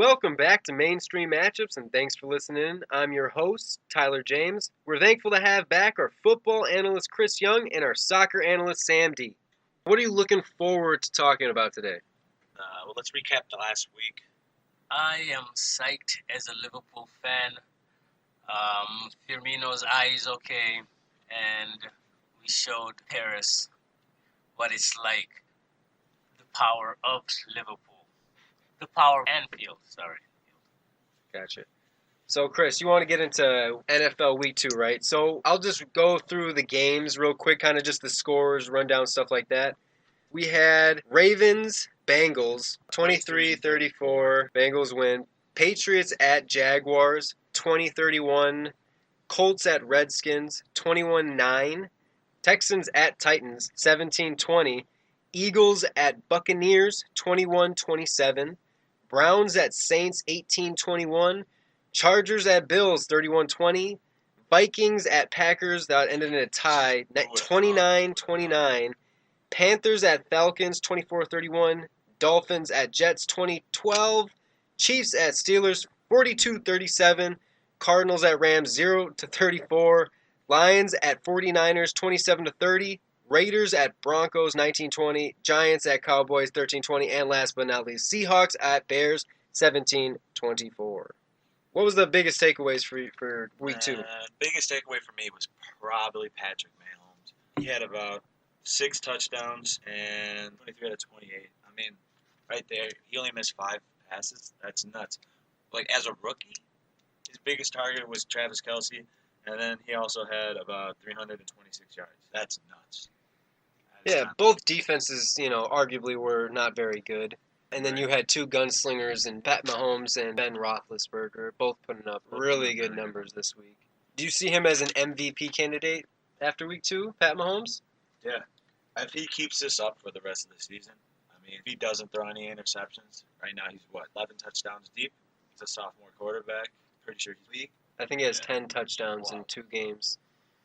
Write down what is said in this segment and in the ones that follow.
Welcome back to Mainstream Matchups, and thanks for listening. I'm your host, Tyler James. We're thankful to have back our football analyst, Chris Young, and our soccer analyst, Sam D. What are you looking forward to talking about today? Let's recap the last week. I am psyched as a Liverpool fan. Firmino's eye is okay, and we showed Paris what it's like. The power of Liverpool. The power of Anfield, sorry. Gotcha. So, Chris, you want to get into NFL Week 2, right? So, I'll just go through the games real quick, kind of just the scores, rundown, stuff like that. We had Ravens, Bengals, 23-34. Bengals win. Patriots at Jaguars, 20-31. Colts at Redskins, 21-9. Texans at Titans, 17-20. Eagles at Buccaneers, 21-27. Browns at Saints, 18-21. Chargers at Bills, 31-20. Vikings at Packers, that ended in a tie, 29-29. Panthers at Falcons, 24-31. Dolphins at Jets, 20-12. Chiefs at Steelers, 42-37. Cardinals at Rams, 0-34. Lions at 49ers, 27-30. Raiders at Broncos, 19-20. Giants at Cowboys, 13-20. And last but not least, Seahawks at Bears, 17-24. What was the biggest takeaways for week 2? Biggest takeaway for me was probably Patrick Mahomes. He had about 6 touchdowns and 23 out of 28. I mean, right there, he only missed 5 passes. That's nuts. Like, as a rookie, his biggest target was Travis Kelce, and then he also had about 326 yards. That's nuts. Yeah, both defenses, arguably were not very good. And then you had 2 gunslingers in Pat Mahomes and Ben Roethlisberger, both putting up really good numbers this week. Do you see him as an MVP candidate after week 2, Pat Mahomes? Yeah. If he keeps this up for the rest of the season, I mean, if he doesn't throw any interceptions, right now he's, 11 touchdowns deep. He's a sophomore quarterback. Pretty sure he's league. I think he has 10 touchdowns in 2 games.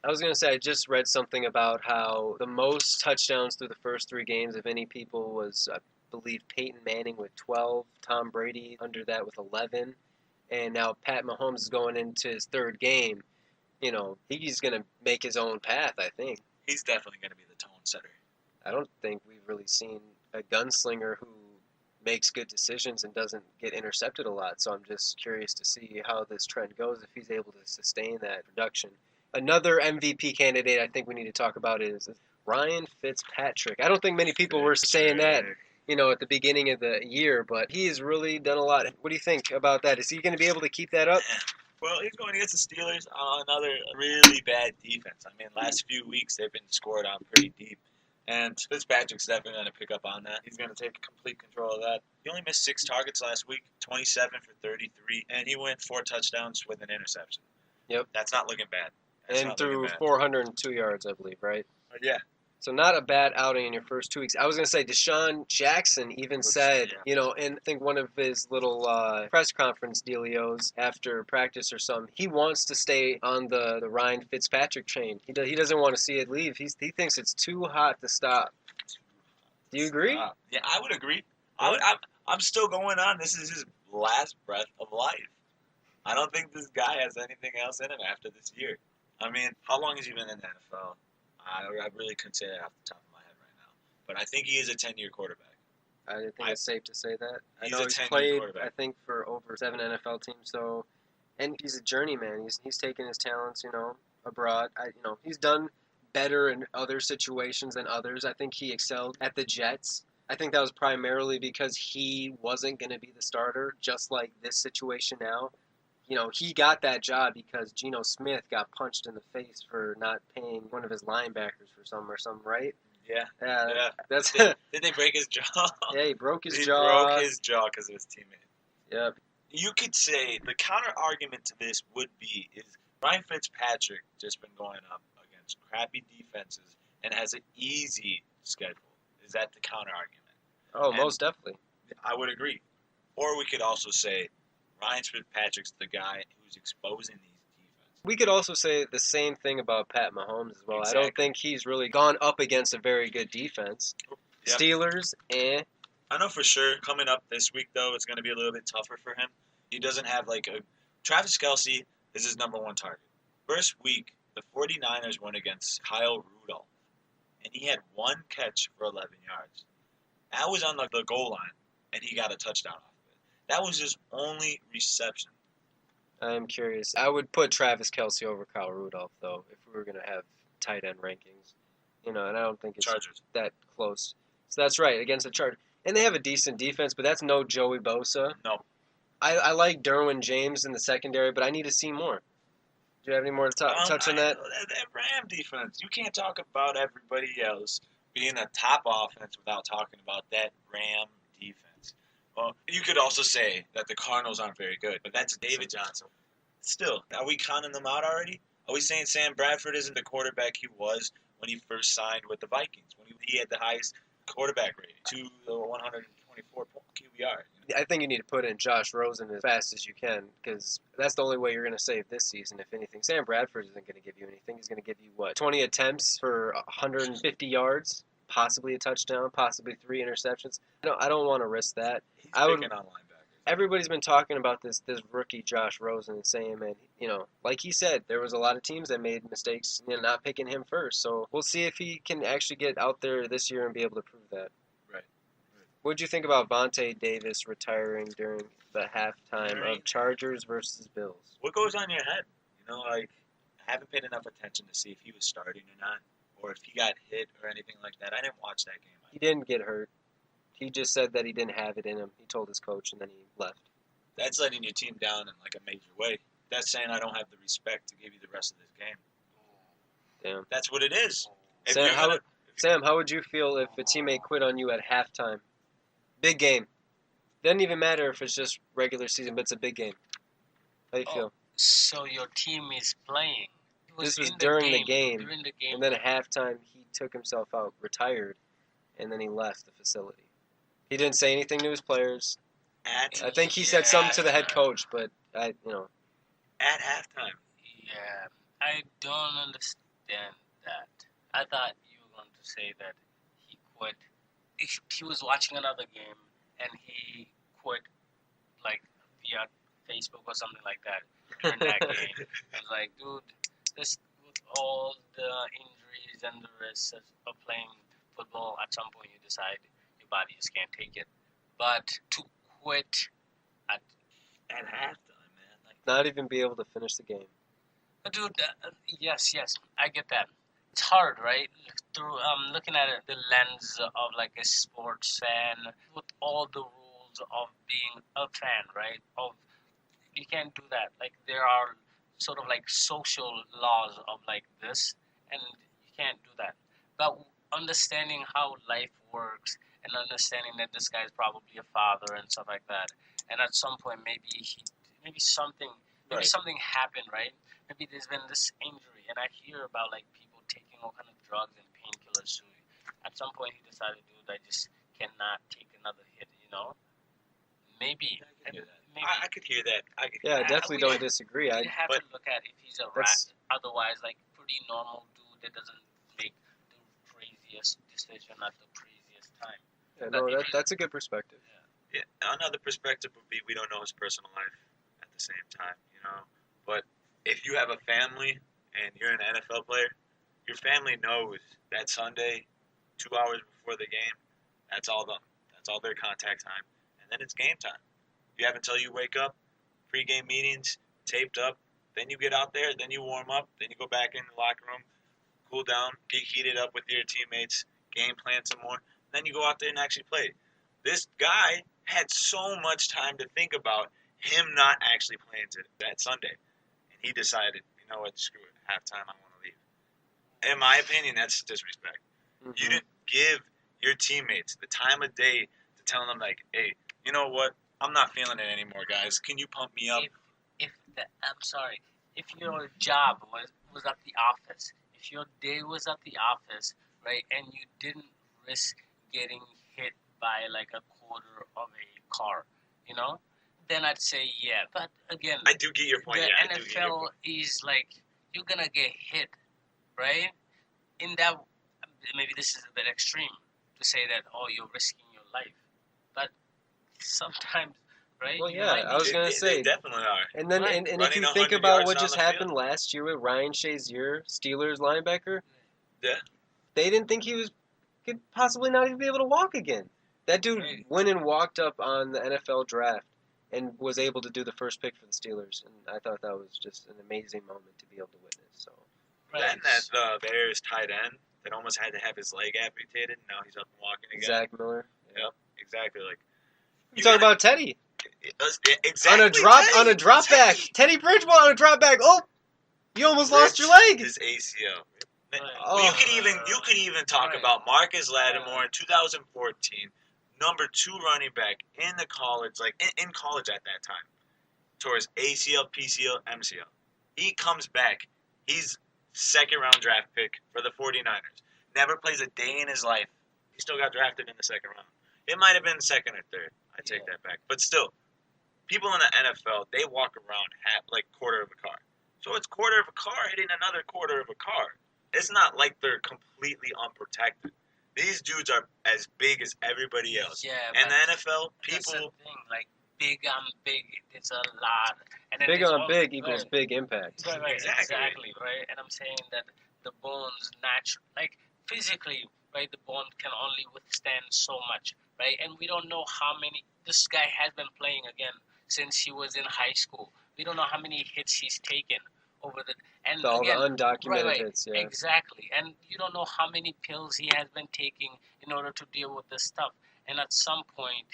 I was going to say, I just read something about how the most touchdowns through the first 3 games of any people was, I believe, Peyton Manning with 12, Tom Brady under that with 11, and now Pat Mahomes is going into his 3rd game. He's going to make his own path, I think. He's definitely going to be the tone setter. I don't think we've really seen a gunslinger who makes good decisions and doesn't get intercepted a lot, so I'm just curious to see how this trend goes, if he's able to sustain that production. Another MVP candidate I think we need to talk about is Ryan Fitzpatrick. I don't think many people were saying that, at the beginning of the year, but he's really done a lot. What do you think about that? Is he going to be able to keep that up? Well, he's going against the Steelers, another really bad defense. I mean, last few weeks they've been scored on pretty deep. And Fitzpatrick's definitely going to pick up on that. He's going to take complete control of that. He only missed 6 targets last week, 27 for 33, and he went 4 touchdowns with an interception. Yep. That's not looking bad. And threw 402 yards, I believe, right? Yeah. So not a bad outing in your first 2 weeks. I was going to say, Deshaun Jackson even said, and I think one of his little press conference dealios after practice or something, he wants to stay on the Ryan Fitzpatrick train. He doesn't want to see it leave. He thinks it's too hot to stop. Do you agree? Yeah, I would agree. I'm still going on. This is his last breath of life. I don't think this guy has anything else in him after this year. I mean, how long has he been in the NFL? I really couldn't say that off the top of my head right now. But I think he is a 10-year quarterback. I think it's safe to say that. I He's know a he's 10-year played, quarterback. I think, for over 7 NFL teams. And he's a journeyman. He's taken his talents, abroad. He's done better in other situations than others. I think he excelled at the Jets. I think that was primarily because he wasn't going to be the starter, just like this situation now. He got that job because Geno Smith got punched in the face for not paying one of his linebackers for something, right? Yeah. That's Did they break his jaw? Yeah, he broke his He jaw. broke his jaw because of his teammate. Yep. You could say the counter argument to this would be is Ryan Fitzpatrick just been going up against crappy defenses and has an easy schedule. Is that the counter argument? Oh, most definitely. I would agree. Or we could also say Ryan Fitzpatrick's the guy who's exposing these defenses. We could also say the same thing about Pat Mahomes as well. Exactly. I don't think he's really gone up against a very good defense. Yep. Steelers, I know for sure coming up this week though, it's going to be a little bit tougher for him. He doesn't have like a Travis Kelsey is his number one target. First week, the 49ers went against Kyle Rudolph, and he had one catch for 11 yards. That was on the goal line, and he got a touchdown off of it. That was his only reception. I'm curious. I would put Travis Kelsey over Kyle Rudolph, though, if we were going to have tight end rankings. And I don't think it's Chargers. that close. So that's right, against the Chargers. And they have a decent defense, but that's no Joey Bosa. No. I like Derwin James in the secondary, but I need to see more. Do you have any more to touch on that? That Ram defense. You can't talk about everybody else being a top offense without talking about that Ram defense. Well, you could also say that the Cardinals aren't very good, but that's David Johnson. Still, are we counting them out already? Are we saying Sam Bradford isn't the quarterback he was when he first signed with the Vikings, when he had the highest quarterback rating, to the 124 QBR? I think you need to put in Josh Rosen as fast as you can, because that's the only way you're going to save this season, if anything. Sam Bradford isn't going to give you anything. He's going to give you, 20 attempts for 150 yards, possibly a touchdown, possibly 3 interceptions. I don't want to risk that. He's I would. picking on linebackers. Everybody's been talking about this rookie Josh Rosen and saying, man, like he said, there was a lot of teams that made mistakes, not picking him first. So we'll see if he can actually get out there this year and be able to prove that. Right. What did you think about Vontae Davis retiring during the halftime of Chargers versus Bills? What goes on your head? I haven't paid enough attention to see if he was starting or not, or if he got hit or anything like that. I didn't watch that game. He didn't get hurt. He just said that he didn't have it in him. He told his coach, and then he left. That's letting your team down in like a major way. That's saying I don't have the respect to give you the rest of this game. Damn. That's what it is. Sam, how would you feel if a teammate quit on you at halftime? Big game. Doesn't even matter if it's just regular season, but it's a big game. How do you feel? So your team is playing. This was during the game. During the game. And then at halftime, he took himself out, retired, and then he left the facility. He didn't say anything to his players. I think he said something to the head coach, but At halftime. Yeah, I don't understand that. I thought you were going to say that he quit. He was watching another game and he quit, like via Facebook or something like that during that game. I was like, dude, this with all the injuries and the risks of playing football, at some point you decide your body just can't take it. But to quit at halftime, man. Not even be able to finish the game. Dude, yes, I get that. It's hard, right? Through looking at it, the lens of like a sports fan, with all the rules of being a fan, right? You can't do that. Like there are sort of like social laws of like this, and you can't do that. But understanding how life works and understanding that this guy is probably a father and stuff like that, and at some point maybe something happened, right? Maybe there's been this injury, and I hear about like people taking all kind of drugs and painkillers. So at some point he decided, dude, I just cannot take another hit, Maybe. I could hear that. I definitely don't disagree. You have to look at if he's a rat. Otherwise, like pretty normal dude that doesn't make the craziest decision at the craziest time. Yeah, no, that's a good perspective. Yeah. Another perspective would be we don't know his personal life at the same time, But if you have a family and you're an NFL player, your family knows that Sunday, 2 hours before the game, that's all done. That's all their contact time. And then it's game time. You have until you wake up, pre-game meetings, taped up, then you get out there, then you warm up, then you go back in the locker room, cool down, get heated up with your teammates, game plan some more, then you go out there and actually play. This guy had so much time to think about him not actually playing that Sunday. And he decided, you know what, screw it, halftime, I want to leave. In my opinion, that's disrespect. Mm-hmm. You didn't give your teammates the time of day to tell them, like, hey, you know what, I'm not feeling it anymore, guys. Can you pump me up? I'm sorry, if your job was at the office, if your day was at the office, right, and you didn't risk getting hit by like a quarter of a car, then I'd say yeah. But again, I do get your point. The NFL is like, you're gonna get hit, right? In that, maybe this is a bit extreme to say that, oh, you're risking your life. sometimes, right? Well, You yeah, might I was need- gonna They say. definitely are. And then, Right. and if Running you 100 think about yards what down just the happened field. last year with Ryan Shazier, Steelers linebacker, Yeah. they didn't think he could possibly not even be able to walk again. That dude Right. went and walked up on the NFL draft and was able to do the first pick for the Steelers, and I thought that was just an amazing moment to be able to witness. So right. And that Bears tight end that almost had to have his leg amputated. Now he's up and walking again. Zach Miller. Yep, exactly. Like You talk about Teddy exactly on a drop back. Teddy. Teddy Bridgewater on a drop back. Oh, you almost lost your leg. His ACL. Right. Well, you could even talk Right. about Marcus Lattimore in 2014, number 2 running back in the college, like in college at that time, towards ACL, PCL, MCL. He comes back. He's second round draft pick for the 49ers. Never plays a day in his life. He still got drafted in the second round. It might have been second or third. I take that back. But still, people in the NFL, they walk around like quarter of a car. So it's quarter of a car hitting another quarter of a car. It's not like they're completely unprotected. These dudes are as big as everybody else. Yeah, And but the NFL, that's the people, thing. Like big on big, it's a lot. And then Big there's on all- big equals right. big impact. Right, Exactly. right. And I'm saying that the bones like physically, right, the bone can only withstand so much, right? And we don't know how many. This guy has been playing again since he was in high school. We don't know how many hits he's taken over the. And All again, the undocumented right. hits, yeah. Exactly, and you don't know how many pills he has been taking in order to deal with this stuff. And at some point,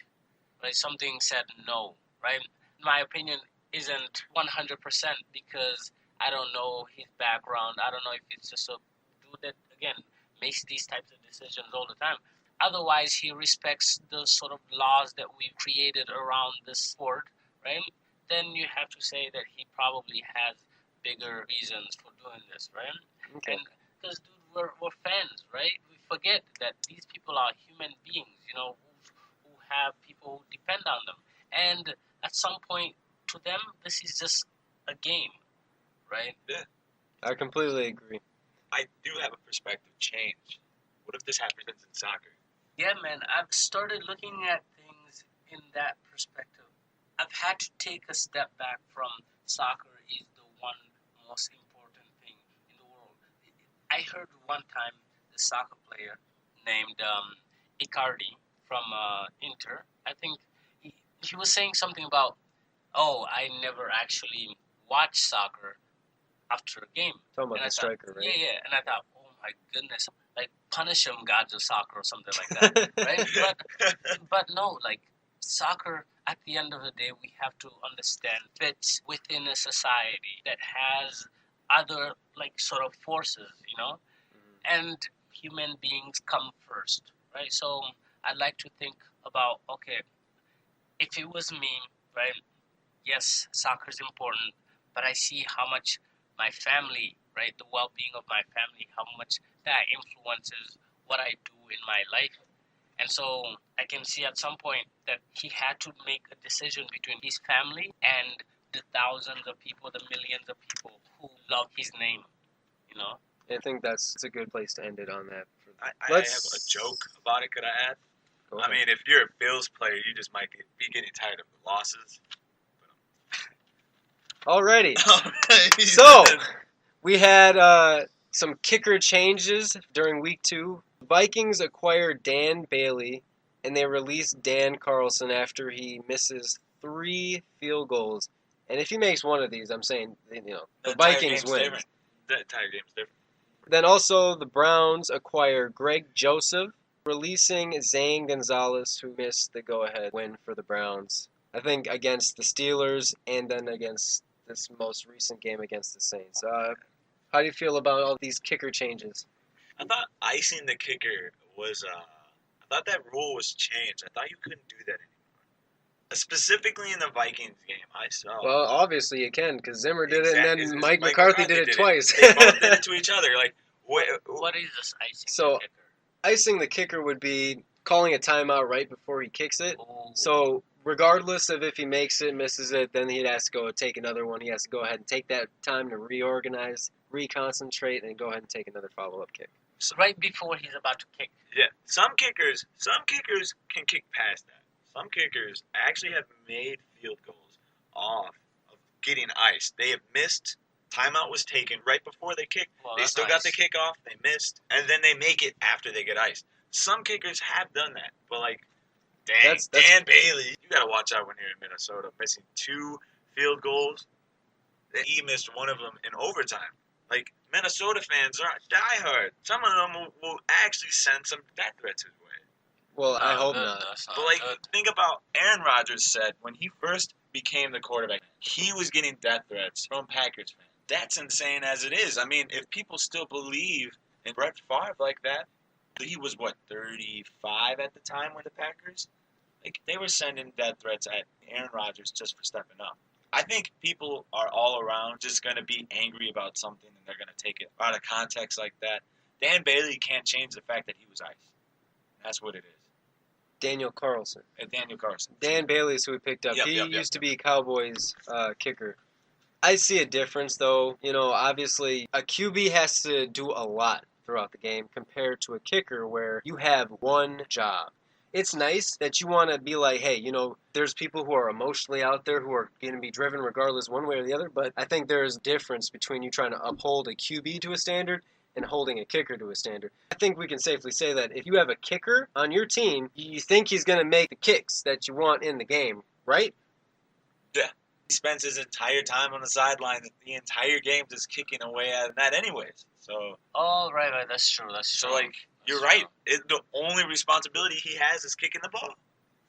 right, something said no, right? My opinion isn't 100% because I don't know his background. I don't know if it's just a dude that, again, makes these types of decisions all the time. Otherwise, he respects the sort of laws that we've created around this sport, right? Then you have to say that he probably has bigger reasons for doing this, right? Okay. And because, dude, we're fans, right? We forget that these people are human beings, who have people who depend on them. And at some point, to them, this is just a game, right? I completely agree. I do have a perspective change. What if this happens in soccer? Yeah, man, I've started looking at things in that perspective. I've had to take a step back from soccer is the one most important thing in the world. I heard one time the soccer player named Icardi from Inter. I think he was saying something about, oh, I never actually watch soccer after a game. Talking about And I the thought, striker, right? Yeah, and I thought, oh my goodness, like punish him, gods of soccer or something like that, right? But no, like soccer. At the end of the day, we have to understand fits within a society that has other like sort of forces, and human beings come first, right? So I like to think about, okay, if it was me, right? Yes, soccer is important, but I see how much my family, right, the well-being of my family, how much that influences what I do in my life. And so I can see at some point that he had to make a decision between his family and the thousands of people, the millions of people who love his name. I think that's a good place to end it on that. I have a joke about it. Could I add? Go I ahead. mean, if you're a Bills player, you just might be getting tired of the losses. Alrighty. Alright. So, we had some kicker changes during week 2. Vikings acquired Dan Bailey, and they released Dan Carlson after he misses 3 field goals. And if he makes one of these, I'm saying, the Vikings win. The entire game's different. Then also the Browns acquire Greg Joseph, releasing Zane Gonzalez, who missed the go-ahead win for the Browns. I think against the Steelers and then against this most recent game against the Saints. How do you feel about all these kicker changes? I thought icing the kicker was. I thought that rule was changed. I thought you couldn't do that anymore. Specifically in the Vikings game, I saw. Well, obviously you can, because Zimmer did it, and Exactly. then Mike McCarthy did it twice. They both did it to each other. Like, What is this icing So- the kicker? Icing the kicker would be calling a timeout right before he kicks it. Oh, So regardless of if he makes it, misses it, then he has to go take another one. He has to go ahead and take that time to reorganize, reconcentrate, and go ahead and take another follow-up kick. right before he's about to kick. yeah, some kickers can kick past that. Some kickers actually have made field goals off of getting iced. They have missed. Timeout was taken right before they kicked. Well, They that's still got the nice. kickoff. They missed, and then they make it after they get iced. Some kickers have done that, but like That's- Dan Bailey, you gotta watch out when you're in Minnesota, missing 2 field goals. He missed one of them in overtime. Like Minnesota fans are diehard. Some of them will actually send some death threats his way. Well, I hope good. not. That's not But like, good. think about Aaron Rodgers said when he first became the quarterback, he was getting death threats from Packers fans. That's insane as it is. I mean, if people still believe in Brett Favre like that, he was what 35 at the time with the Packers. Like they were sending death threats at Aaron Rodgers just for stepping up. I think people are all around just going to be angry about something and they're going to take it out of context like that. Dan Bailey can't change the fact that he was iced. That's what it is. Daniel Carlson. And Daniel Carson. Dan Bailey is who we picked up. Yep, He yep, yep, used to be Cowboys kicker. I see a difference, though. You know, obviously, a QB has to do a lot throughout the game compared to a kicker where you have one job. It's nice that you want to be like, hey, you know, there's people who are emotionally out there who are going to be driven regardless one way or the other, but I think there's a difference between you trying to uphold a QB to a standard and holding a kicker to a standard. I think we can safely say that if you have a kicker on your team, you think he's going to make the kicks that you want in the game, right? Yeah. He spends his entire time on the sideline, the entire game just kicking away at that anyways. So, Oh, right. That's true. That's true. like, you're right. The only responsibility he has is kicking the ball.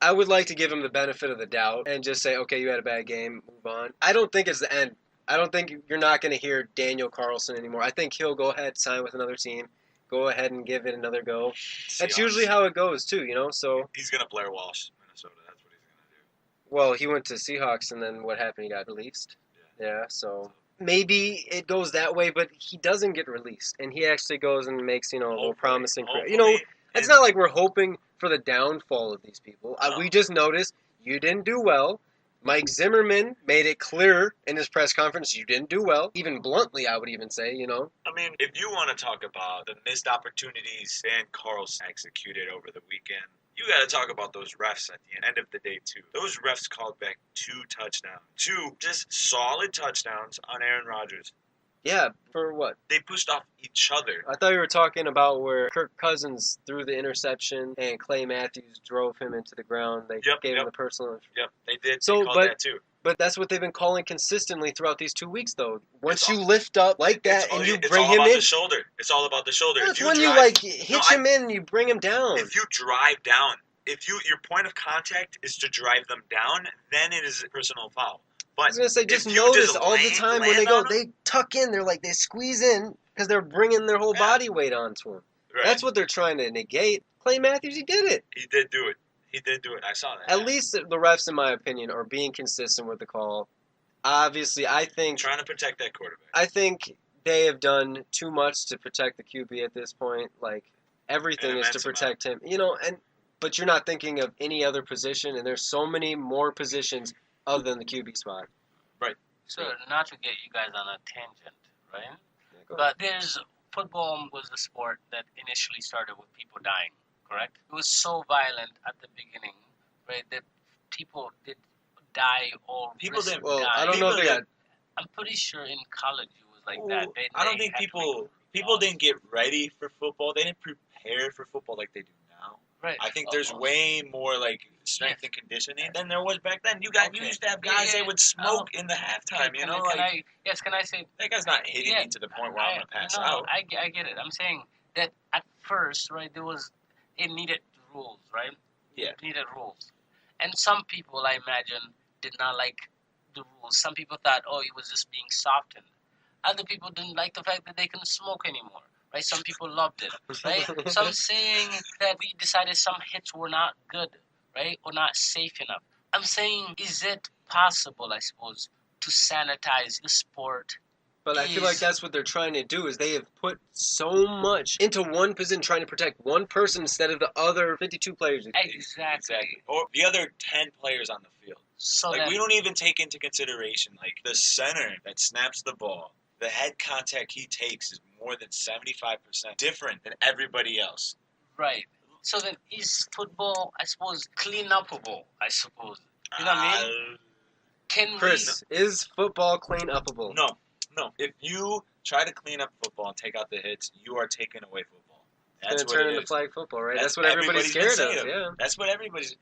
I would like to give him the benefit of the doubt and just say, okay, you had a bad game, move on. I don't think it's the end. I don't think you're not going to hear Daniel Carlson anymore. I think he'll go ahead, sign with another team, go ahead and give it another go. That's Seahawks. usually how it goes, too, you know? So, He's going to Blair Walsh, Minnesota. That's what he's going to do. well, he went to Seahawks, and then what happened? He got released. Yeah, so maybe it goes that way, but he doesn't get released, and he actually goes and makes, you know, a little promising career. You know, Hopefully, it's and- not like we're hoping for the downfall of these people. No. We just noticed you didn't do well. Mike Zimmerman made it clear in his press conference you didn't do well. Even bluntly, I would even say, you know. I mean, if you want to talk about the missed opportunities Dan Carlson executed over the weekend, you got to talk about those refs at the end of the day, too. Those refs called back 2 touchdowns. 2 just solid touchdowns on Aaron Rodgers. Yeah, for what? They pushed off each other. I thought you were talking about where Kirk Cousins threw the interception and Clay Matthews drove him into the ground. They gave him the personal. Yep, they did. So, They called but- that, too. But that's what they've been calling consistently throughout these 2 weeks, though. Once It's you all- lift up like that and you it's bring all him about in, the shoulder. It's all about the shoulder. that's If when you drive- like hitch I- him in and you bring him down. If you drive down, your point of contact is to drive them down, then it is a personal foul. I But was gonna say, just if you notice just all the land- time when land they go, on 'em- they tuck in. They're like they squeeze in because they're bringing their whole Yeah. body weight onto him. right, That's what they're trying to negate. Clay Matthews, he did it. he did do it. He did do it. I saw that. At least the refs, in my opinion, are being consistent with the call. Obviously, I think Trying to protect that quarterback. they have done too much to protect the QB at this point. Like everything An is to immense amount. protect him. You know, but you're not thinking of any other position, and there's so many more positions other than the QB spot. So, not to get you guys on a tangent, right? Yeah, go ahead. But football was the sport that initially started with people dying, correct? It was so violent at the beginning, right, that people did die or People risk didn't- Well, dying. I don't know if they People got. I'm pretty sure in college it was like Ooh, that. I don't They think had to people make laws. didn't get ready for football. They didn't prepare for football like they do now. Right. I think there's Oh, way more like strength and conditioning than there was back then. You used to have guys that would smoke in the halftime. You know, can like I say that guy's not hitting me to the point where I'm gonna pass out. I get it. I'm saying that at first, right, it needed rules, right? Yeah. It needed rules. And some people, I imagine, did not like the rules. Some people thought, oh, it was just being softened. Other people didn't like the fact that they couldn't smoke anymore, right? Some people loved it, right? So I'm saying that we decided some hits were not good, right, or not safe enough. I'm saying, is it possible, I suppose, to sanitize the sport? But I feel like that's what they're trying to do. Is they have put so much into one position, trying to protect one person instead of the other 52 players. Exactly. Or the other 10 players on the field. So Like that, we don't even take into consideration like the center that snaps the ball. The head contact he takes is more than 75% different than everybody else. right. So then, is football, I suppose, clean upable? I suppose. You know what I mean? Can Chris, is football clean upable? No. If you try to clean up football and take out the hits, you are taking away football. It's That's going to what turn it into is. flag football, right? That's what everybody's everybody's been scared of. saying. Yeah. That's what everybody's.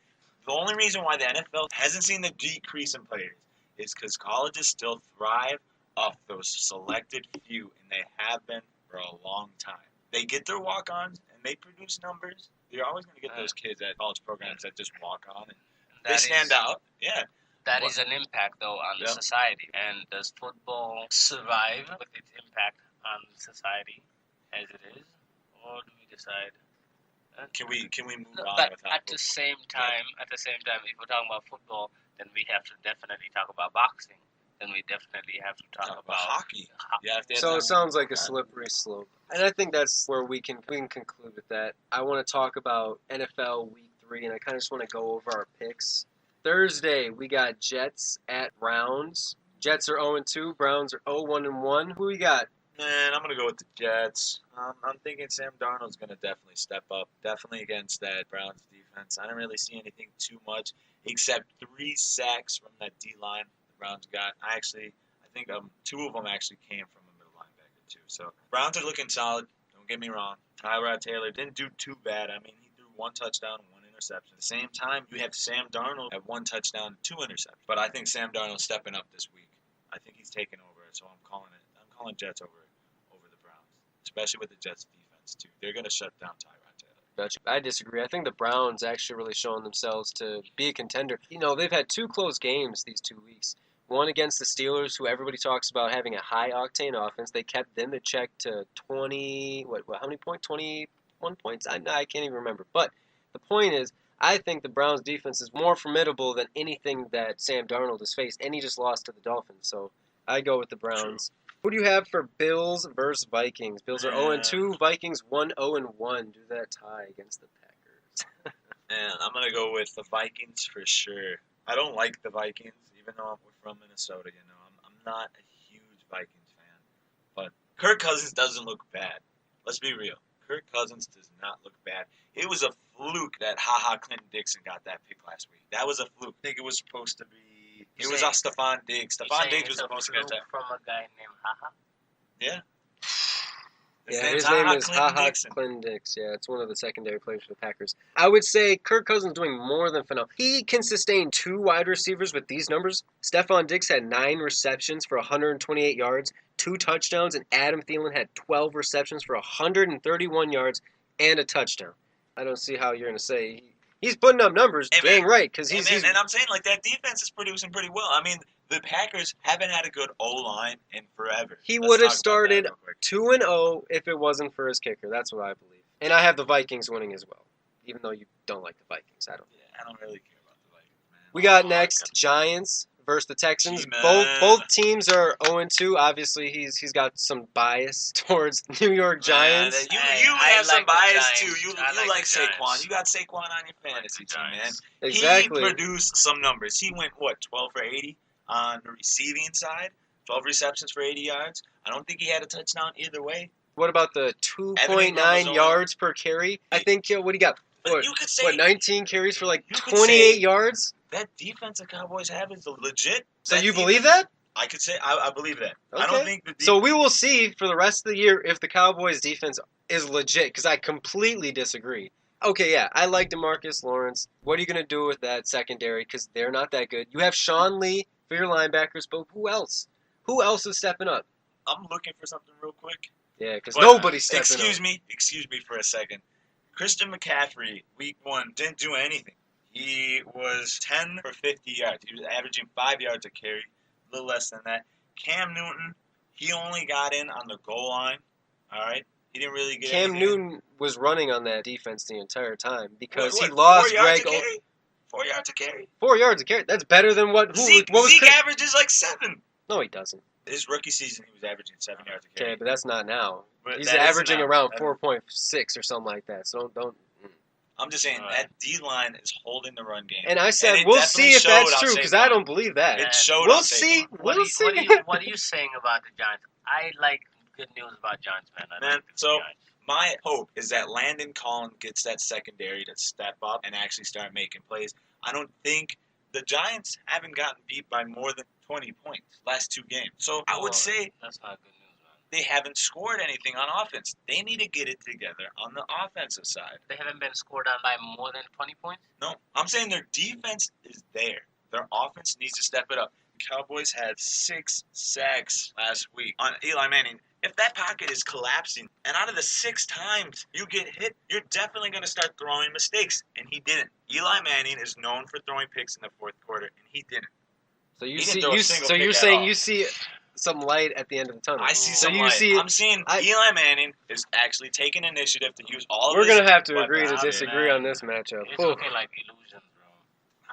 The only reason why the NFL hasn't seen the decrease in players is because colleges still thrive off those selected few, and they have been for a long time. They get their walk-ons and they produce numbers. You're always going to get those kids at college programs that just walk on and they stand out. Yeah. That is an impact, though, on the society. And does football survive with its impact on society as it is, or do we decide? Can we move on? But without at the same time, if we're talking about football, then we have to definitely talk about boxing. Then we definitely have to talk about hockey. Yeah. So it sounds like a slippery slope, and I think that's where we can conclude with that. I want to talk about NFL Week 3, and I kind of just want to go over our picks. Thursday we got Jets at Browns. Jets are 0-2, Browns are 0-1. Who we got? Man, I'm gonna go with the Jets. I'm thinking Sam Darnold's gonna definitely step up, definitely against that Browns defense. I don't really see anything too much except 3 sacks from that D line the Browns got. I think 2 of them actually came from a middle linebacker too. So Browns are looking solid. Don't get me wrong. Tyrod Taylor didn't do too bad. I mean, he threw 1 touchdown and 1 interception. At the same time, you have Sam Darnold at 1 touchdown, 2 interceptions. But I think Sam Darnold's stepping up this week. I think he's taking over, so I'm calling Jets over the Browns, especially with the Jets defense too. They're gonna shut down Tyrod Taylor. Gotcha. I disagree. I think the Browns actually really showing themselves to be a contender. You know, they've had 2 close games these 2 weeks. One against the Steelers, who everybody talks about having a high octane offense. They kept them in check to 20. How many points? 21 points. I can't even remember. But the point is, I think the Browns defense is more formidable than anything that Sam Darnold has faced, and he just lost to the Dolphins. So I go with the Browns. True. Who do you have for Bills versus Vikings? Bills are 0-2, Vikings 1-0-1. Do that tie against the Packers. And I'm going to go with the Vikings for sure. I don't like the Vikings, even though we're from Minnesota, you know. I'm not a huge Vikings fan. But Kirk Cousins doesn't look bad. Let's be real. Kirk Cousins does not look bad. It was a fluke that Clinton Dixon got that pick last week. That was a fluke. I think it was supposed to be... It was off Stephon Diggs. Stephon Diggs was supposed to get that. From a guy named HaHa? Yeah. His name is Clinton Dix. Yeah, it's one of the secondary players for the Packers. I would say Kirk Cousins doing more than phenomenal. He can sustain 2 wide receivers with these numbers. Stephon Diggs had 9 receptions for 128 yards, 2 touchdowns, and Adam Thielen had 12 receptions for 131 yards and a touchdown. I don't see how you're going to say he's putting up numbers. Dang right, because he's. And I'm saying like that defense is producing pretty well. I mean, the Packers haven't had a good O-line in forever. He would have started 2-0 if it wasn't for his kicker. That's what I believe. And I have the Vikings winning as well, even though you don't like the Vikings. I don't. Yeah, I don't really care about the Vikings, man. We got next Giants versus the Texans. Both teams are 0-2. Obviously, he's got some bias towards New York Giants. You have some bias too. You like Saquon. You got Saquon on your fantasy team, man. Exactly. He produced some numbers. He went 12 for 80 on the receiving side. 12 receptions for 80 yards. I don't think he had a touchdown either way. What about the 2.9 yards per carry? I think, what do you got? You could say 19 carries for like 28 yards? That defense the Cowboys have is legit. So you believe that? I could say I believe that. Okay. I don't think so we will see for the rest of the year if the Cowboys defense is legit, because I completely disagree. Okay, yeah, I like DeMarcus Lawrence. What are you going to do with that secondary? Because they're not that good. You have Sean Lee for your linebackers, but who else? Who else is stepping up? I'm looking for something real quick. Yeah, because nobody's stepping up. Excuse me for a second. Christian McCaffrey, week 1, didn't do anything. He was 10 for 50 yards. He was averaging 5 yards a carry, a little less than that. Cam Newton, he only got in on the goal line, all right? He didn't really get Cam Newton was running on that defense the entire time because he lost 4 yards Greg. 4 yards a carry? 4 yards a carry. That's better than what Zeke averages like 7. No, he doesn't. His rookie season, he was averaging 7 yards a carry. Okay, but that's not now. He's averaging around 4.6 or something like that. So don't. I'm just saying that D-line is holding the run game. And I said we'll see if that's true because I don't believe that. It showed. We'll see. We'll see. What are you saying about the Giants? I like good news about Giants, man. My hope is that Landon Collins gets that secondary to step up and actually start making plays. I don't think the Giants haven't gotten beat by more than 20 points last 2 games. So I would say that's not good news, man. they haven't scored anything on offense. They need to get it together on the offensive side. They haven't been scored on by more than 20 points. No, I'm saying their defense is there. Their offense needs to step it up. Cowboys had 6 sacks last week on Eli Manning. If that pocket is collapsing, and out of the 6 times you get hit, you're definitely going to start throwing mistakes. And he didn't. Eli Manning is known for throwing picks in the fourth quarter, and he didn't. So He didn't throw a single so pick you're at saying all. you see some light at the end of the tunnel. I see So some you light. see, I'm seeing Eli Manning is actually taking initiative to use all of we're his gonna have to agree to weapons. disagree man. on this matchup. It's Oof. okay, like illusions, bro.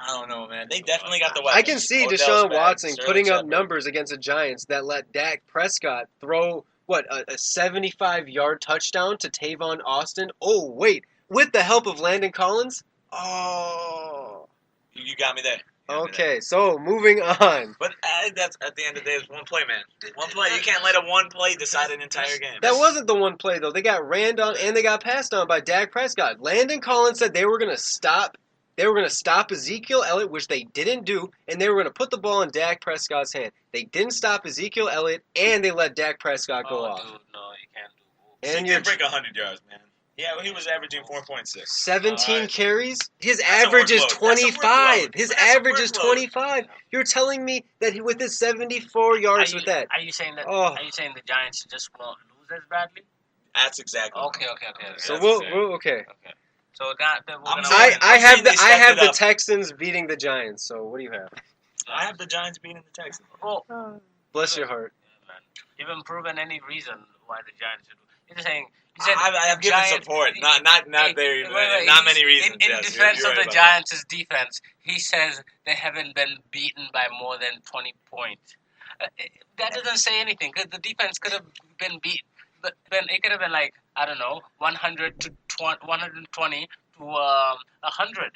I don't know, man. They definitely got the weapons. I can see Odell's Deshaun back, Watson Sterling putting up Shepard. numbers against the Giants that let Dak Prescott throw a 75-yard touchdown to Tavon Austin. Oh wait, with the help of Landon Collins. Oh. You got me there. You got me there. Okay, so moving on. But that's at the end of the day, it's one play, man. One play. You can't let a one play decide an entire game. That wasn't the one play though. They got ran on and they got passed on by Dak Prescott. Landon Collins said they were gonna stop. They were gonna stop Ezekiel Elliott, which they didn't do, and they were gonna put the ball in Dak Prescott's hand. They didn't stop Ezekiel Elliott, and they let Dak Prescott go off. Dude, no, you can't do. And he you're did break 100 yards, man. Yeah, well, he was averaging 4.6. 17 Alright. carries. His That's a average is workload. That's a 25. workload. His That's a average is workload. 25. You're telling me that he, with his 74 yards with that. Are you saying that? Oh. Are you saying the Giants just won't lose as badly? That's exactly. Okay. So That's we'll exactly. okay. Okay. So that we're I'm gonna. saying- I have the they stepped it up. Texans beating the Giants. So what do you have? I have the Giants beating the Texans. Well, Bless your heart. man, you haven't proven any reason why the Giants should. You're just saying. You said I've the given Giants- support. Not very. Not many reasons. In yes, defense you're of right the about Giants' defense, he says they haven't been beaten by more than 20 points. That doesn't say anything because the defense could have been beat, but then it could have been like I don't know, 100 to 120 to 100.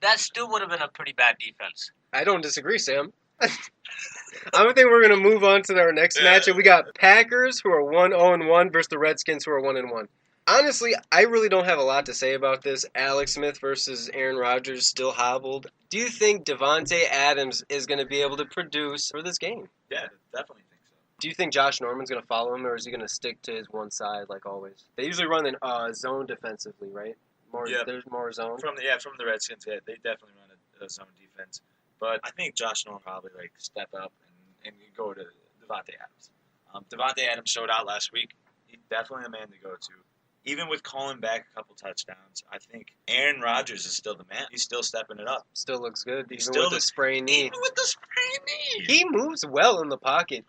That still would have been a pretty bad defense. I don't disagree, Sam. I don't think we're gonna move on to our next Yeah. matchup. We got Packers who are 1-0-1 versus the Redskins who are 1-1. Honestly, I really don't have a lot to say about this. Alex Smith versus Aaron Rodgers still hobbled. Do you think Devontae Adams is going to be able to produce for this game? Yeah, definitely think so. Do you think Josh Norman's going to follow him, or is he going to stick to his one side like always? They usually run in zone defensively, right? Yeah. There's more zone. From the Redskins, yeah, they definitely run a zone defense. But I think Josh Norman probably step up and go to Devontae Adams. Devontae Adams showed out last week. He's definitely the man to go to. Even with calling back a couple touchdowns, I think Aaron Rodgers is still the man. He's still stepping it up. Still looks good, He even still with the looks- sprained knee. Even with the sprained knee. He moves well in the pocket.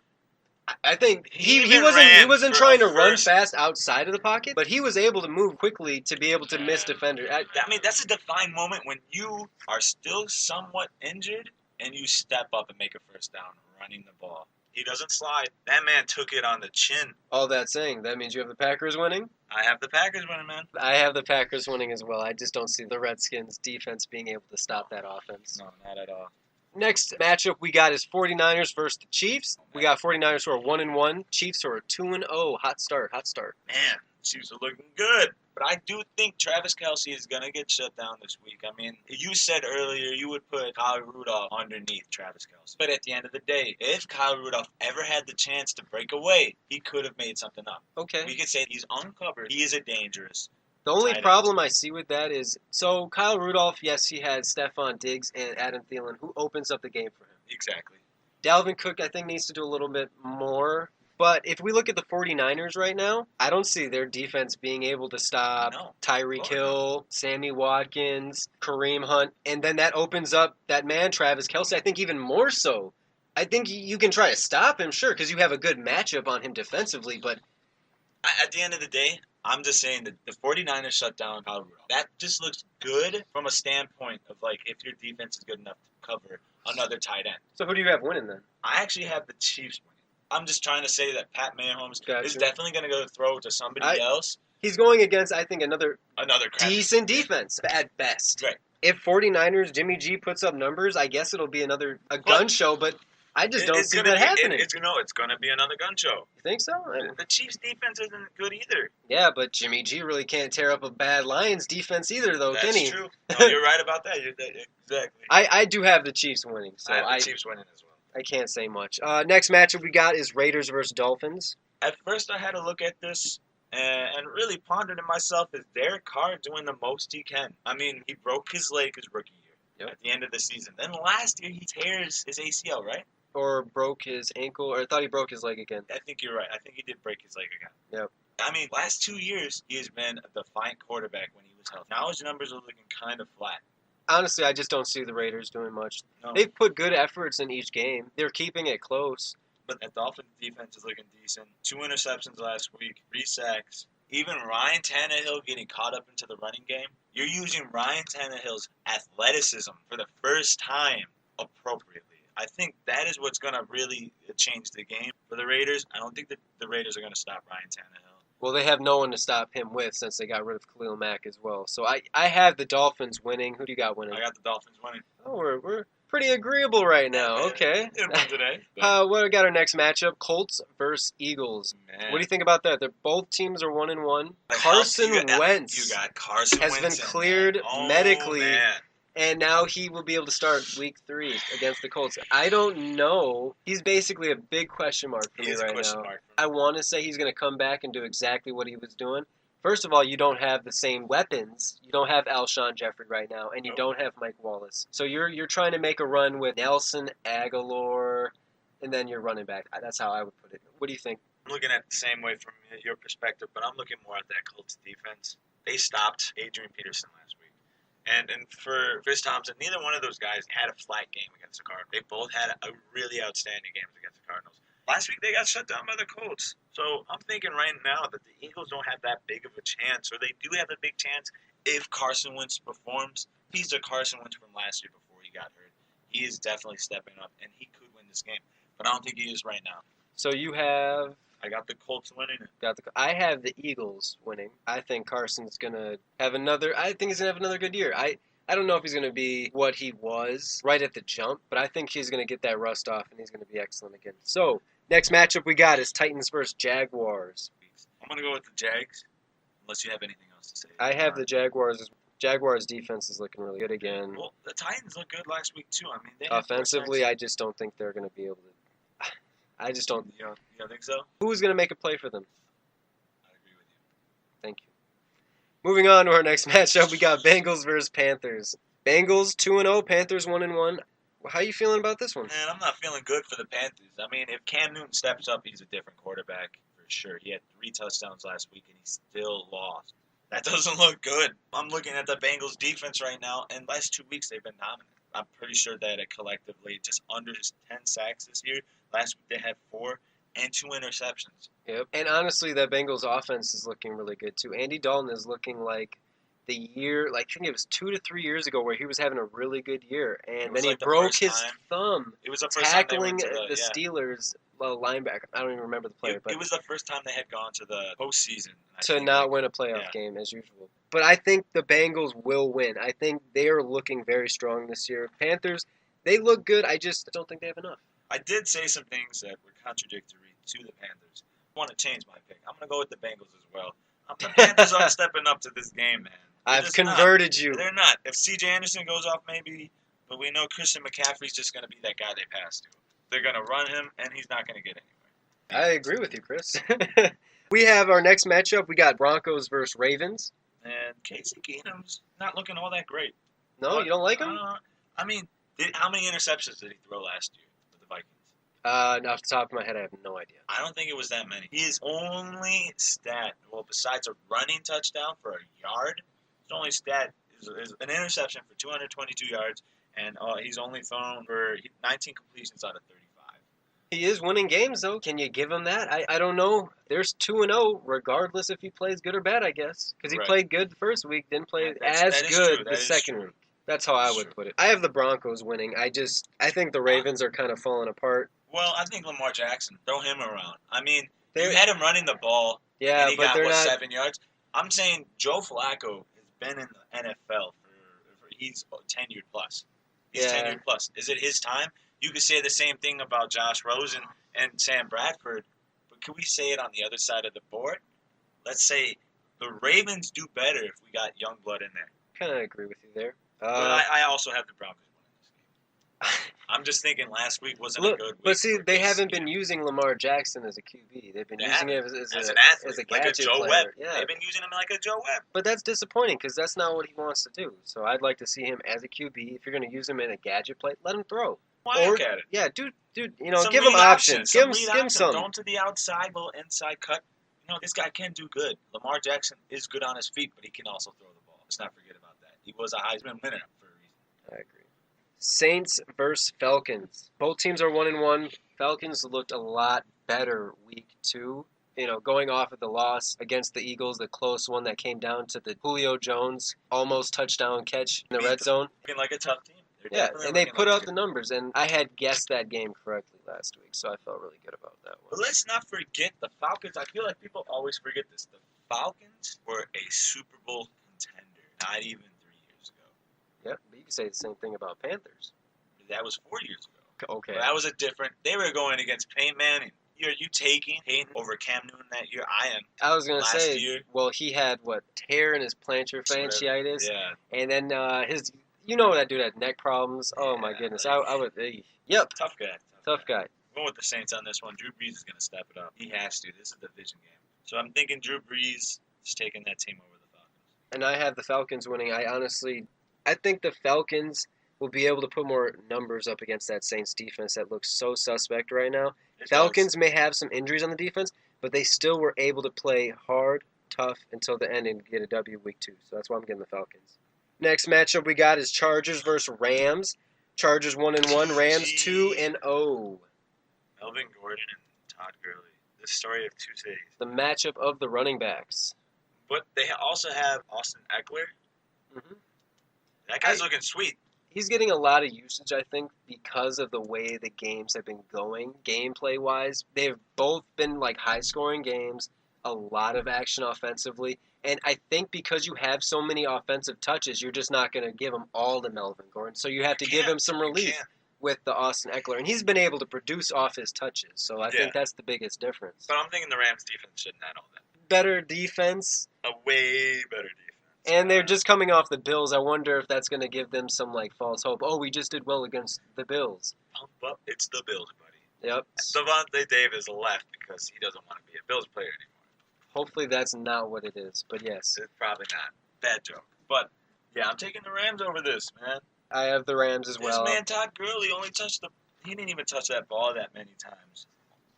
I think he even wasn't ran trying to for a run first. fast outside of the pocket, but he was able to move quickly to be able to miss defenders. I mean, that's a defined moment when you are still somewhat injured and you step up and make a first down running the ball. He doesn't slide. That man took it on the chin. All that saying, that means you have the Packers winning? I have the Packers winning, man. I have the Packers winning as well. I just don't see the Redskins defense being able to stop that offense. No, not at all. Next matchup we got is 49ers versus the Chiefs. We got 49ers who are 1-1, Chiefs who are 2-0. Hot start. Man, Chiefs are looking good. But I do think Travis Kelce is going to get shut down this week. I mean, you said earlier you would put Kyle Rudolph underneath Travis Kelce. But at the end of the day, if Kyle Rudolph ever had the chance to break away, he could have made something up. Okay. We could say he's uncovered. He is a dangerous. The only tight end. problem I see with that is, so Kyle Rudolph, yes, he had Stephon Diggs and Adam Thielen, who opens up the game for him. Exactly. Dalvin Cook, I think, needs to do a little bit more. But if we look at the 49ers right now, I don't see their defense being able to stop No. Tyreek Oh, Hill, Sammy Watkins, Kareem Hunt, and then that opens up that man, Travis Kelce, I think even more so. I think you can try to stop him, sure, because you have a good matchup on him defensively, but At the end of the day, I'm just saying that the 49ers shut down Kyle Rudolph. That just looks good from a standpoint of, like, if your defense is good enough to cover another tight end. so who do you have winning then? I actually have the Chiefs winning. I'm just trying to say that Pat Mahomes Gotcha. is definitely going to go throw to somebody else. He's going against, I think, another Another crappy. decent defense at best. Right. If 49ers, Jimmy G puts up numbers, I guess it'll be a gun show, but I just don't see that gonna happening. It's gonna be another gun show. You think so? The Chiefs' defense isn't good either. Yeah, but Jimmy G really can't tear up a bad Lions defense either, though, can he? That's true. No, you're right about that. Exactly. I do have the Chiefs winning, so I have the Chiefs winning as well. I can't say much. Next matchup we got is Raiders versus Dolphins. At first, I had to look at this and really pondered to myself, is Derek Carr doing the most he can? I mean, he broke his leg his rookie year at the end of the season. Then last year, he tears his ACL, right? Or broke his ankle, or I thought he broke his leg again. I think you're right. I think he did break his leg again. Yep. I mean, last 2 years, he has been a defiant quarterback when he was healthy. Now his numbers are looking kind of flat. Honestly, I just don't see the Raiders doing much. No. They've put good efforts in each game. They're keeping it close. But the Dolphins defense is looking decent. 2 interceptions last week, 3 sacks. Even Ryan Tannehill getting caught up into the running game. You're using Ryan Tannehill's athleticism for the first time appropriately. I think that is what's going to really change the game for the Raiders. I don't think that the Raiders are going to stop Ryan Tannehill. Well, they have no one to stop him with since they got rid of Khalil Mack as well. So I have the Dolphins winning. Who do you got winning? I got the Dolphins winning. Oh, we're pretty agreeable right now. Okay. Didn't win today. What we got our next matchup? Colts versus Eagles. Man. What do you think about that? They're both teams are 1-1. Like, Carson you got Wentz Carson has Wentz been cleared oh, medically, man. and now he will be able to start Week 3 against the Colts. I don't know. He's basically a big question mark for me right now. I want to say he's going to come back and do exactly what he was doing. First of all, you don't have the same weapons. You don't have Alshon Jeffrey right now, and you don't have Mike Wallace. So you're trying to make a run with Nelson Aguilar, and then you're running back. That's how I would put it. What do you think? I'm looking at it the same way from your perspective, but I'm looking more at that Colts defense. They stopped Adrian Peterson last week. And for Chris Thompson, neither one of those guys had a flat game against the Cardinals. They both had a really outstanding game against the Cardinals. Last week, they got shut down by the Colts. So I'm thinking right now that the Eagles don't have that big of a chance, or they do have a big chance if Carson Wentz performs. He's the Carson Wentz from last year before he got hurt. He is definitely stepping up, and he could win this game. But I don't think he is right now. So you have... I got the Colts winning it. I have the Eagles winning. I think Carson's gonna have another. I think he's gonna have another good year. I don't know if he's gonna be what he was right at the jump, but I think he's gonna get that rust off and he's gonna be excellent again. So next matchup we got is Titans versus Jaguars. I'm gonna go with the Jags, unless you have anything else to say. I have the Jaguars. Jaguars defense is looking really good again. Well, the Titans looked good last week too. I mean, they offensively, I just don't think they're gonna be able to. I just don't. You don't think so? Who's going to make a play for them? I agree with you. Thank you. Moving on to our next matchup, we got Bengals versus Panthers. Bengals 2-0, Panthers 1-1. How are you feeling about this one? Man, I'm not feeling good for the Panthers. I mean, if Cam Newton steps up, he's a different quarterback for sure. He had 3 touchdowns last week, and he still lost. That doesn't look good. I'm looking at the Bengals defense right now, and last 2 weeks they've been dominant. I'm pretty sure that collectively just under 10 sacks this year. Last week they had 4 and 2 interceptions. Yep. And honestly, that Bengals offense is looking really good too. Andy Dalton is looking like the year, like I think it was 2 to 3 years ago, where he was having a really good year, and then he broke his thumb. It was the first tackling time they went to the Steelers linebacker. I don't even remember the player, but it was the first time they had gone to the postseason to not win a playoff game as usual. But I think the Bengals will win. I think they are looking very strong this year. Panthers, they look good. I just don't think they have enough. I did say some things that were contradictory to the Panthers. I want to change my pick. I'm going to go with the Bengals as well. The Panthers aren't stepping up to this game, man. I've converted you. They're not. If C.J. Anderson goes off, maybe, but we know Christian McCaffrey's just going to be that guy they pass to. They're going to run him, and he's not going to get anywhere. I agree with you, Chris. We have our next matchup. We got Broncos versus Ravens. And Casey Keenum's not looking all that great. No, you don't like him? I mean, how many interceptions did he throw last year with the Vikings? Off the top of my head, I have no idea. I don't think it was that many. His only stat, well, besides a running touchdown for a yard, his only stat is an interception for 222 yards, and he's only thrown for 19 completions out of 35. He is winning games, though. Can you give him that? I don't know. There's 2-0, regardless if he plays good or bad, I guess. Because he played good the first week, didn't play as good the second week. That's how I would put it. I have the Broncos winning. I think the Ravens are kind of falling apart. Well, I think Lamar Jackson, throw him around. I mean, you had him running the ball, and he got, 7 yards? I'm saying Joe Flacco has been in the NFL for he's tenured plus. He's tenured plus. Is it his time? You could say the same thing about Josh Rosen and Sam Bradford, but can we say it on the other side of the board? Let's say the Ravens do better if we got young blood in there. Kind of agree with you there. But I also have the Broncos winning this game. I'm just thinking last week wasn't a good week. But see, for they KC. haven't been using Lamar Jackson as a QB. They've been They using him haven't. as an athlete, as a like a gadget Joe player. Webb. Yeah. They've been using him like a Joe Webb. But that's disappointing because that's not what he wants to do. So I'd like to see him as a QB. If you're going to use him in a gadget play, let him throw. Why Or- look at it? Yeah, dude, give him Lead options. Some Give lead him options. some. Throw him to the outside, little inside cut. This guy can do good. Lamar Jackson is good on his feet, but he can also throw the ball. Let's not forget about that. He was a Heisman winner for a reason. I agree. Saints versus Falcons. Both teams are 1-1. Falcons looked a lot better week 2. Going off of the loss against the Eagles, the close one that came down to the Julio Jones almost touchdown catch in the red zone. Looking like a tough team. Yeah, and they put out the numbers, and I had guessed that game correctly last week, so I felt really good about that But one. let's not forget the Falcons. I feel like people always forget this. The Falcons were a Super Bowl contender not even 3 years ago. Yep, but you can say the same thing about Panthers. That was 4 years ago. Okay. That was a different. They were going against Peyton Manning. Are you taking Peyton over Cam Newton that year? I am. I was going to last say, year. well, he had, tear in his plantar fasciitis, Yeah. and then his, that dude had neck problems. Oh, my Yeah, goodness. like- I would, yep, Tough guy. tough guy. Going with the Saints on this one. Drew Brees is going to step it up. He has to. This is a division game. So I'm thinking Drew Brees is taking that team over the Falcons. And I have the Falcons winning. I think the Falcons will be able to put more numbers up against that Saints defense that looks so suspect right now. It Falcons may have some injuries on the defense, but they still were able to play hard, tough until the end and get a W week 2. So that's why I'm getting the Falcons. Next matchup we got is Chargers versus Rams. Chargers 1-1, Rams 2-0. Melvin Gordon and Todd Gurley. The story of 2 cities. The matchup of the running backs. But they also have Austin Eckler. Mhm. That guy's looking sweet. He's getting a lot of usage, I think, because of the way the games have been going, gameplay-wise. They've both been high-scoring games, a lot of action offensively, and I think because you have so many offensive touches, you're just not going to give him all to Melvin Gordon, so you have to give him some relief with the Austin Eckler, and he's been able to produce off his touches, so I think that's the biggest difference. But I'm thinking the Rams defense shouldn't handle that. Better defense, A way better defense. and they're just coming off the Bills. I wonder if that's going to give them some false hope. Oh, we just did well against the Bills. But it's the Bills, buddy. Yep. Devontae Davis left because he doesn't want to be a Bills player anymore. Hopefully that's not what it is, but yes. It's probably not. Bad joke. But, yeah, I'm taking the Rams over this, man. I have the Rams as well. This man, Todd Gurley, only he didn't even touch that ball that many times.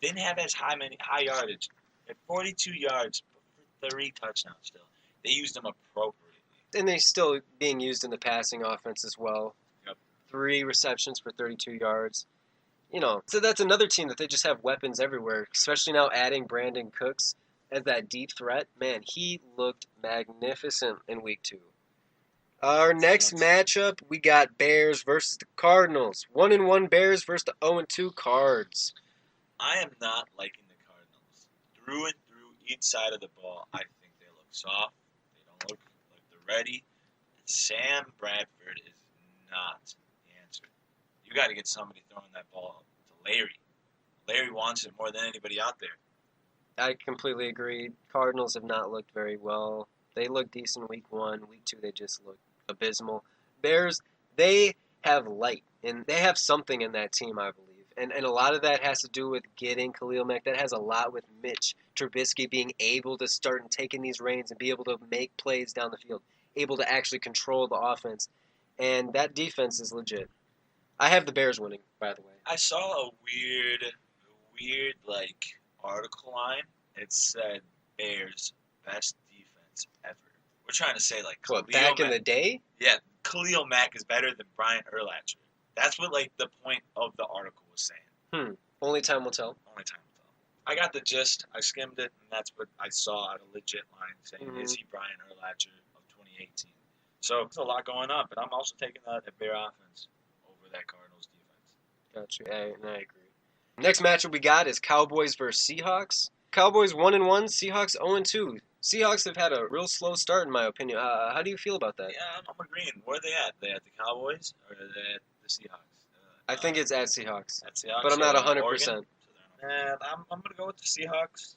Didn't have as high yardage. At 42 yards, for 3 touchdowns still. They used him appropriately. And they're still being used in the passing offense as well. Yep. 3 receptions for 32 yards. So that's another team that they just have weapons everywhere, especially now adding Brandon Cooks as that deep threat. Man, he looked magnificent in week 2. Our next matchup, we got Bears versus the Cardinals. 1-1 Bears versus the 0-2 Cards. I am not liking the Cardinals. Through and through each side of the ball, I think they look soft. They don't look like they're ready. And Sam Bradford is not the answer. You got to get somebody throwing that ball to Larry. Larry wants it more than anybody out there. I completely agree. Cardinals have not looked very well. They looked decent week 1. Week 2, they just looked abysmal. Bears, they have light, and they have something in that team, I believe. And a lot of that has to do with getting Khalil Mack. That has a lot with Mitch Trubisky being able to start and taking these reins and be able to make plays down the field, able to actually control the offense. And that defense is legit. I have the Bears winning, by the way. I saw a weird article line. It said Bears best defense ever. We're trying to say What, back in the day? Yeah, Khalil Mack is better than Brian Urlacher. That's what the point of the article was saying. Only time will tell. Only time will tell. I got the gist. I skimmed it, and that's what I saw at a legit line saying, is he Brian Urlacher of 2018? So there's a lot going on, but I'm also taking that Bear offense over that Cardinals defense. Gotcha. I agree. Next matchup we got is Cowboys versus Seahawks. Cowboys 1-1, Seahawks 0-2. Seahawks have had a real slow start, in my opinion. How do you feel about that? Yeah, I'm agreeing. Where are they at? Are they at the Cowboys or are they at the Seahawks? I think it's at Seahawks. At Seahawks, But I'm not so 100%. Oregon. And I'm going to go with the Seahawks.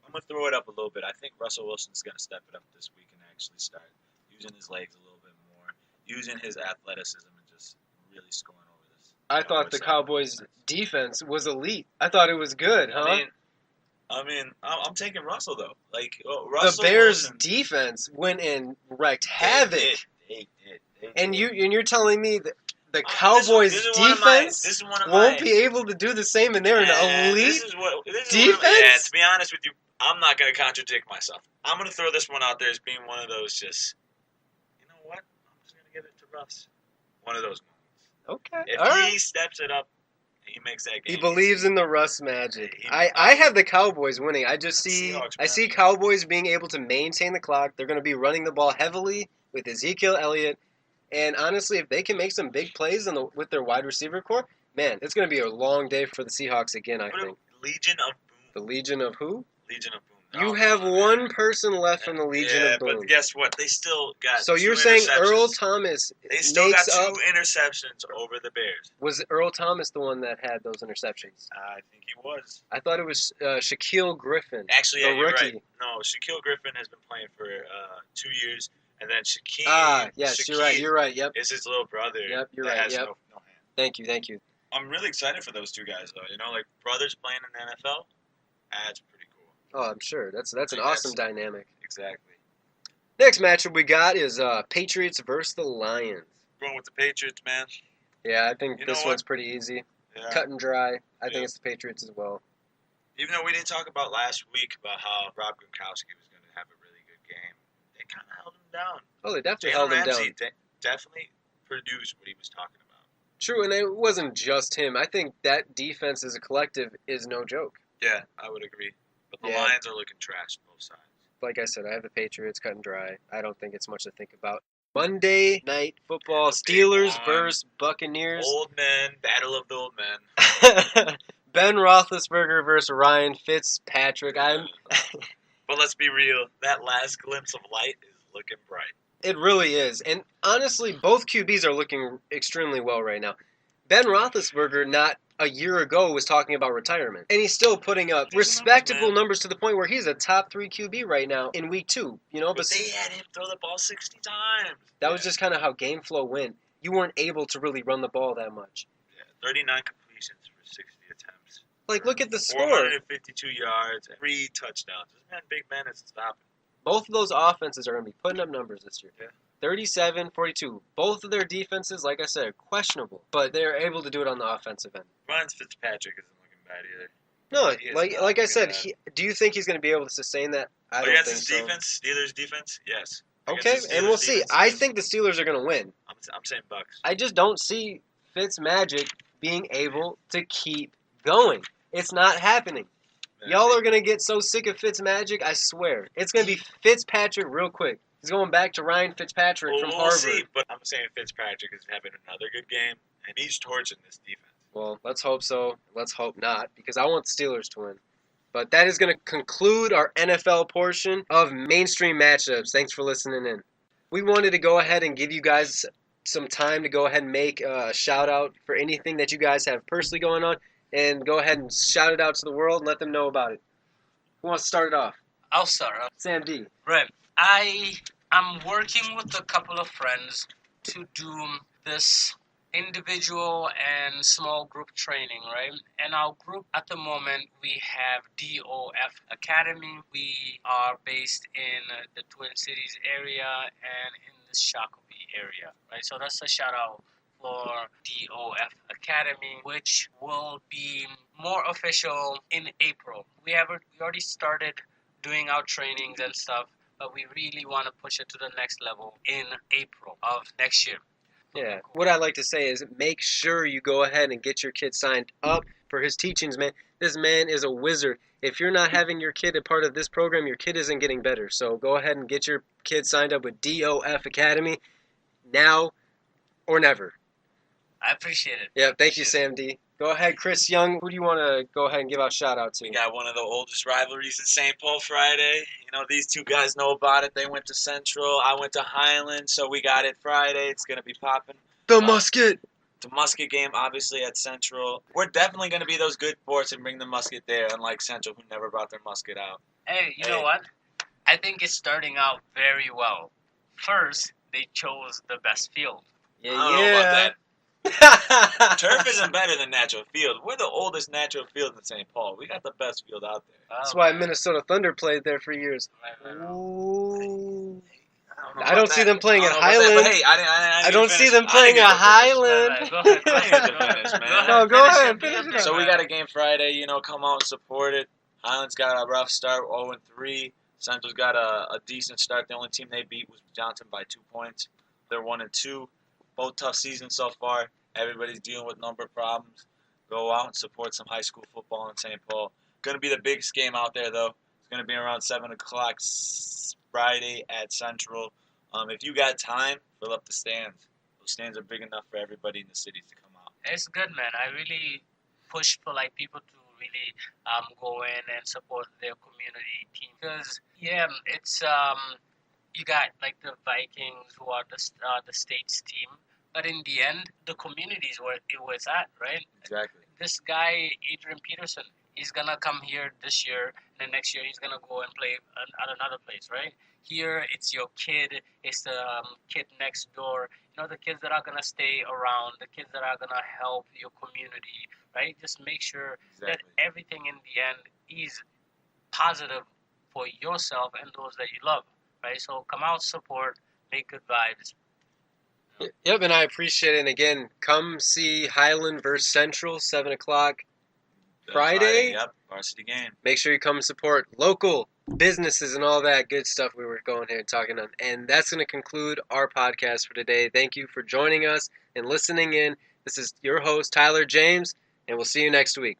I'm going to throw it up a little bit. I think Russell Wilson's going to step it up this week and actually start using his legs a little bit more, using his athleticism and just really scoring over this. I thought the Cowboys' defense was elite. I thought it was good, huh? I'm taking Russell though. Like The Russell Bears' Wilson, defense went and wreaked havoc. They did. And you're telling me that the This Cowboys' is one of my- defense this is one of won't my- be able to do the same, and they're an elite This is defense? Yeah, to be honest with you, I'm not going to contradict myself. I'm going to throw this one out there as being one of those just, you know what? I'm just going to give it to Russ. One of those moments. Okay, If all he right. steps it up, he makes that game. He believes in the Russ magic. He- I have the Cowboys winning. I just see Seahawks, I see Cowboys being able to maintain the clock. They're going to be running the ball heavily with Ezekiel Elliott, and honestly, if they can make some big plays with their wide receiver core, man, it's going to be a long day for the Seahawks again. I think Legion of the Boom. Legion of who? Legion of Boom. You Oh, have man. one person left from the Legion yeah, of Boom. but guess what? They still got. So you're two saying interceptions. Earl Thomas They still got makes two up? interceptions over the Bears. Was Earl Thomas the one that had those interceptions? I think he was. I thought it was Shaquille Griffin. Actually, The yeah, you're rookie. right. No, Shaquille Griffin has been playing for 2 years, and then Shaquille. Yes, Shaquille you're right. Yep. is his little brother. Yep, you're that right, Has yep. no hand. Thank you. I'm really excited for those two guys, though. You know, like brothers playing in the NFL. That's pretty cool. Oh, I'm sure. That's an Like, awesome that's- dynamic. Exactly. Next matchup we got is Patriots versus the Lions. Going with the Patriots, man. Yeah, I think You know this what? one's pretty easy. Yeah. Cut and dry. I think Yeah. it's the Patriots as well. Even though we didn't talk about last week about how Rob Gronkowski was going to have a really good game, they kind of held him down. Oh, they definitely Jalen held him Ramsey down. definitely produced what he was talking about. True, and it wasn't just him. I think that defense as a collective is no joke. Yeah, I would agree. But the Yeah. Lions are looking trash both sides. Like I said, I have the Patriots cut and dry. I don't think it's much to think about. Monday night football, The big Steelers one. versus Buccaneers. Old men, battle of the old men. Ben Roethlisberger versus Ryan Fitzpatrick. But let's be real, that last glimpse of light is looking bright. It really is. And honestly, both QBs are looking extremely well right now. Ben Roethlisberger, not a year ago, was talking about retirement. And he's still putting up Decent respectable numbers, man. numbers to the point where he's a top 3 QB right now in week 2. You know, But they had him throw the ball 60 times. that was just kind of how game flow went. You weren't able to really run the ball that much. Yeah, 39 completions for 60 attempts. Like, look at the score. 452 yards, 3 touchdowns. This man, big man, is stopping. Both of those offenses are going to be putting up numbers this year. Yeah. 37, 42. Both of their defenses, like I said, are questionable. But they're able to do it on the offensive end. Ryan Fitzpatrick isn't looking bad either. No, He is like not I looking said, bad. do you think he's going to be able to sustain that? I don't Against think his so. defense, Steelers defense, yes. Against Okay, the and Steelers we'll see. defense, I yes. think the Steelers are going to win. I'm saying Bucks. I just don't see Fitzmagic being able to keep going. It's not happening. Y'all are going to get so sick of Fitzmagic, I swear. It's going to be Fitzpatrick real quick. He's going back to Ryan Fitzpatrick Well, from we'll Harvard. see, but I'm saying Fitzpatrick is having another good game, and he's torching this defense. Well, let's hope so. Let's hope not, because I want the Steelers to win. But that is going to conclude our NFL portion of mainstream matchups. Thanks for listening in. We wanted to go ahead and give you guys some time to go ahead and make a shout out for anything that you guys have personally going on, and go ahead and shout it out to the world and let them know about it. Who wants to start it off? I'll start. Sam D. Right. I'm working with a couple of friends to do this individual and small group training, right? And our group at the moment, we have DOF Academy. We are based in the Twin Cities area and in the Shakopee area, right? So that's a shout out for DOF Academy, which will be more official in April. We already started doing our trainings and stuff, but we really want to push it to the next level in April of next year. Yeah. What I'd like to say is make sure you go ahead and get your kid signed up for his teachings, man. This man is a wizard. If you're not having your kid a part of this program, your kid isn't getting better. So go ahead and get your kid signed up with DOF Academy now or never. I appreciate it. Yeah, thank you, Sam D. Go ahead, Chris Young. Who do you want to go ahead and give out a shout out to? We got one of the oldest rivalries in St. Paul Friday. You know, these two guys know about it. They went to Central. I went to Highland, so we got it Friday. It's going to be popping. The Musket. The Musket game, obviously, at Central. We're definitely going to be those good sports and bring the Musket there, unlike Central, who never brought their Musket out. Hey, you know what? I think it's starting out very well. First, they chose the best field. I don't know about that. that. Turf isn't better than natural field. We're the oldest natural field in St. Paul. We got the best field out there. That's why Minnesota Thunder played there for years. Right. Ooh. I I don't see them playing at Highland. But hey, I don't see them playing at Highland. Go ahead. I didn't get to finish, man. No, go ahead. Finish it up. So we got a game Friday. Come out and support it. Highland's got a rough start, 0-3. Central's got a decent start. The only team they beat was Johnson by 2 points. They're 1-2. Both tough seasons so far. Everybody's dealing with number problems. Go out and support some high school football in St. Paul. Going to be the biggest game out there, though. It's going to be around 7 o'clock Friday at Central. If you got time, fill up the stands. Those stands are big enough for everybody in the city to come out. It's good, man. I really push for people to really go in and support their community team because it's you got the Vikings who are the state's team, but in the end the community is where it was at, right? Exactly. This guy Adrian Peterson, he's gonna come here this year, and then next year he's gonna go and play at another place, right? Here it's your kid, it's the kid next door. The kids that are gonna stay around, the kids that are gonna help your community, right? Just make sure that everything in the end is positive for yourself and those that you love, right? So come out, support, make good vibes. Yep, and I appreciate it. And again, come see Highland versus Central, 7 o'clock Friday. Yep, varsity game. Make sure you come support local businesses and all that good stuff we were going here and talking on. And that's going to conclude our podcast for today. Thank you for joining us and listening in. This is your host, Tyler James, and we'll see you next week.